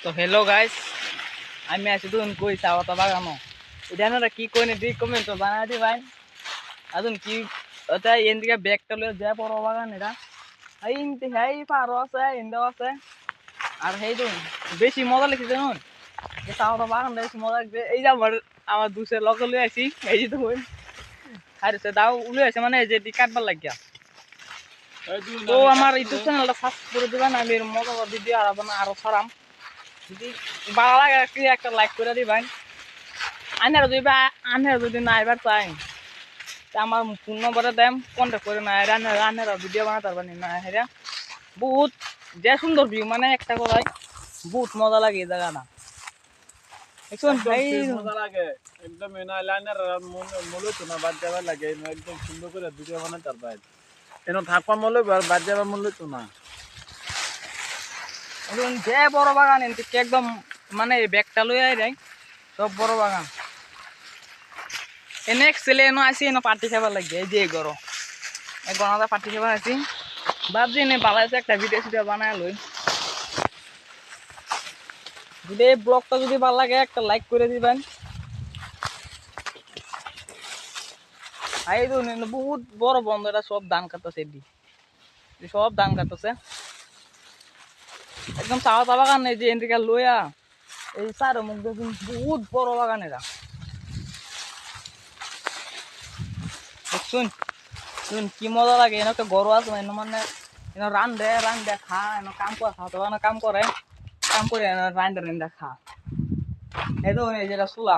তো hello guys, আমি আছি তো কই চা পাতা বাগানো এটা কি কই নি কমেন্ট বানাই দি ভাই। আদুন কি ওটা এদিকে ব্যাগটা লয়ে যায় বড় বাগান এটা এই ইনতে হেই পারো আছে ইন্দাও আছে। আর হেই তো বেশি মজা লাগছে জানুন, যে চা পাতা বাগান বেশি মজা লাগছে। এই যে আমার দুসের লগে লয়ে আইছি, এই যে তুমি আর সে দাও উলে আছে মানে যে দি কাটবার লাগিয়া। তো আমার ইউটিউব চ্যানেলটা সাবস্ক্রাইব করে দিবেন, আমি এর মজা ভিডিও আর আরো ছাড়াম। যদি ভালো লাগে একটা লাইক করে দিবেন। আনারা যদি না এবার চাই আমার ফোন নম্বরে দেন, কন্ট্যাক্ট করে না আনারা ভিডিও বানাতে পারবেন না। হেরা বহুত যে সুন্দর ভিউ, মানে একটা কথায় বহুত মজা লাগে এই জায়গাটা। মজা লাগে একদম লাইনের মূলত না বাদ যাবার লাগে একদম সুন্দর করে ভিডিও বানাতে পারবেন। এন থাকবা মূল্য বাদ যাবার মূল্য তো না। যে বড় বাগান একদম মানে ব্যাগটা লইয়া যায় সব বড় বাগান। এনে ছেলে এনে আসি এনে পার্টি খাবার লাগে। এই যে গণতা পার্টি খাবার আছি, ভাবছি এনে বালাইছে একটা ভিডিও সিডিও বানায় লই। যদি এই ব্লগটা যদি ভালো লাগে একটা লাইক করে দিবেন। এই বহুত বড় বন্ধ, এটা সব ধান কাটতেছে, সব ধান কাটতেছে একদম চা পাতা বাগান। এই যে এদিকে লইয়া এই চার মুখ দেখুন বহুত বড় বাগান এরা। শুন শুন কি মজা লাগে, এনে একটা গরু আছে মানে এনে রান্ধে খা, এনে কাম করে কাম করে রান্ধে খা। এই তো এই যেটা চুলা